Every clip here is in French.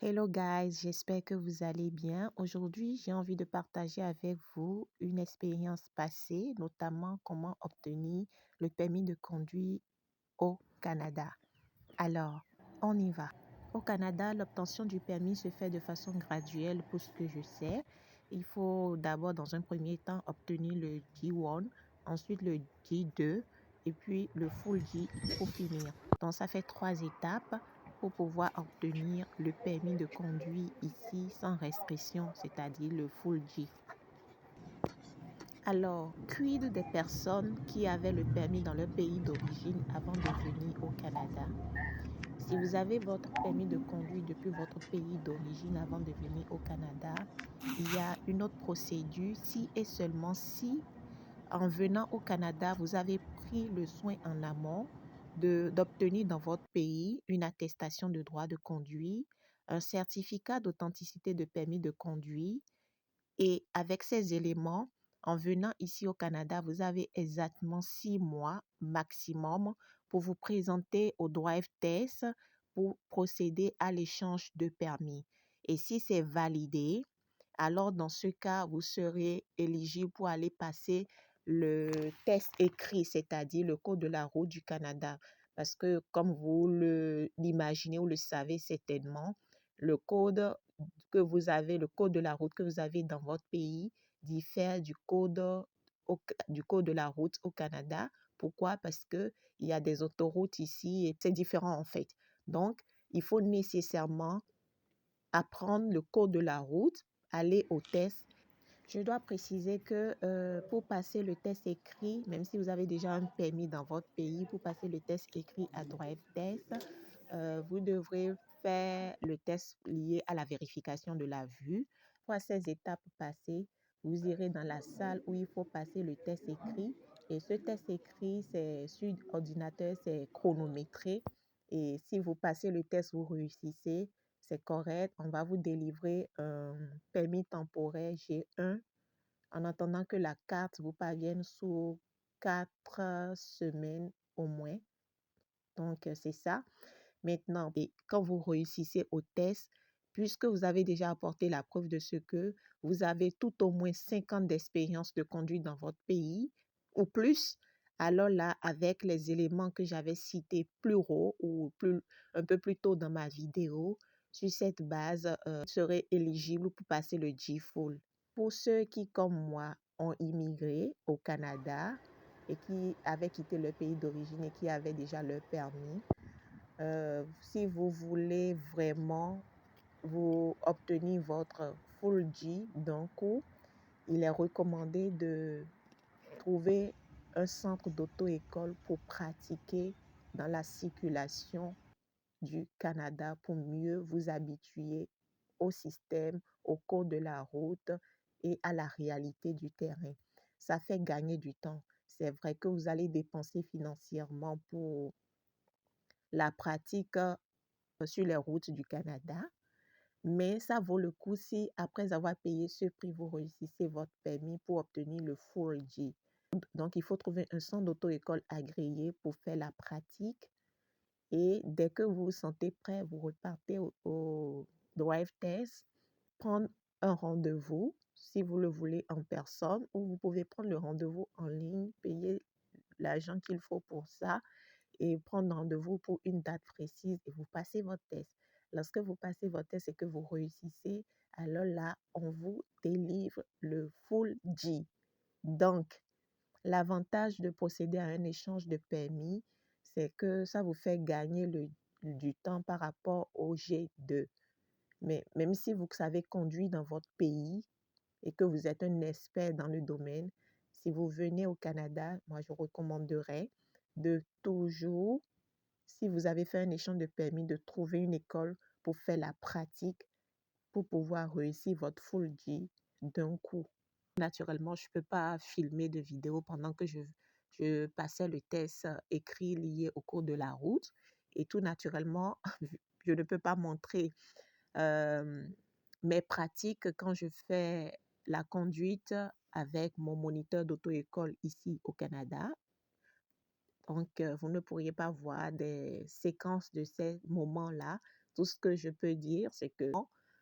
Hello guys, j'espère que vous allez bien. Aujourd'hui, j'ai envie de partager avec vous une expérience passée, notamment comment obtenir le permis de conduire au Canada. Alors, on y va. Au Canada, l'obtention du permis se fait de façon graduelle pour ce que je sais. Il faut d'abord, dans un premier temps, obtenir le G1, ensuite le G2 et puis le Full G pour finir. Donc, ça fait 3 étapes pour pouvoir obtenir le permis de conduire ici sans restriction, c'est-à-dire le Full G. Alors, quid des personnes qui avaient le permis dans leur pays d'origine avant de venir au Canada? Si vous avez votre permis de conduire depuis votre pays d'origine avant de venir au Canada, il y a une autre procédure si et seulement si, en venant au Canada, vous avez pris le soin en amont d'obtenir dans votre pays une attestation de droit de conduire, un certificat d'authenticité de permis de conduire. Et avec ces éléments, en venant ici au Canada, vous avez exactement 6 mois maximum pour vous présenter au drive test pour procéder à l'échange de permis. Et si c'est validé, alors dans ce cas, vous serez éligible pour aller passer le test écrit, c'est-à-dire le code de la route du Canada. Parce que comme vous l'imaginez ou le savez certainement, le code le code de la route que vous avez dans votre pays diffère du code de la route au Canada. Pourquoi? Parce qu'il y a des autoroutes ici et c'est différent en fait. Donc, il faut nécessairement apprendre le code de la route, aller au test. Je dois préciser que pour passer le test écrit, même si vous avez déjà un permis dans votre pays, pour passer le test écrit à Drive Test, vous devrez faire le test lié à la vérification de la vue. Pour ces étapes passées, vous irez dans la salle où il faut passer le test écrit. Et ce test écrit, c'est sur ordinateur, c'est chronométré. Et si vous passez le test, vous réussissez, c'est correct. On va vous délivrer un permis temporaire G1 en attendant que la carte vous parvienne sous 4 semaines au moins. Donc, c'est ça. Maintenant, et quand vous réussissez au test, puisque vous avez déjà apporté la preuve de ce que vous avez tout au moins 5 ans d'expérience de conduite dans votre pays ou plus, alors là, avec les éléments que j'avais cités plus haut ou un peu plus tôt dans ma vidéo, sur cette base, vous serez éligible pour passer le G-Full. Pour ceux qui, comme moi, ont immigré au Canada et qui avaient quitté leur pays d'origine et qui avaient déjà leur permis, si vous voulez vraiment vous obtenir votre full G d'un coup, il est recommandé de trouver un centre d'auto-école pour pratiquer dans la circulation du Canada pour mieux vous habituer au système, au code de la route et à la réalité du terrain. Ça fait gagner du temps. C'est vrai que vous allez dépenser financièrement pour la pratique sur les routes du Canada, mais ça vaut le coup si après avoir payé ce prix, vous réussissez votre permis pour obtenir le Full G. Donc, il faut trouver un centre d'auto-école agréé pour faire la pratique et dès que vous vous sentez prêt, vous repartez au drive test, prendre un rendez-vous si vous le voulez en personne ou vous pouvez prendre le rendez-vous en ligne, payer l'argent qu'il faut pour ça et prendre rendez-vous pour une date précise et vous passez votre test. Lorsque vous passez votre test et que vous réussissez, alors là, on vous délivre le full G. Donc, l'avantage de procéder à un échange de permis, c'est que ça vous fait gagner du temps par rapport au G2. Mais même si vous savez conduire dans votre pays et que vous êtes un expert dans le domaine, si vous venez au Canada, moi je recommanderais de toujours, si vous avez fait un échange de permis, de trouver une école pour faire la pratique, pour pouvoir réussir votre full G d'un coup. Naturellement, je ne peux pas filmer de vidéo pendant que je passais le test écrit lié au cours de la route. Et tout naturellement, je ne peux pas montrer mes pratiques quand je fais la conduite avec mon moniteur d'auto-école ici au Canada. Donc, vous ne pourriez pas voir des séquences de ces moments-là Tout ce que je peux dire, c'est que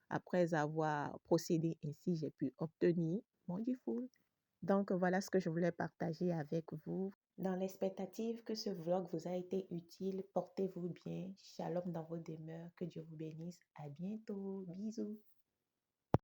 après avoir procédé ainsi, j'ai pu obtenir mon DFUL. Donc, voilà ce que je voulais partager avec vous. Dans l'expectative que ce vlog vous a été utile, portez-vous bien. Shalom dans vos demeures. Que Dieu vous bénisse. À bientôt. Bisous.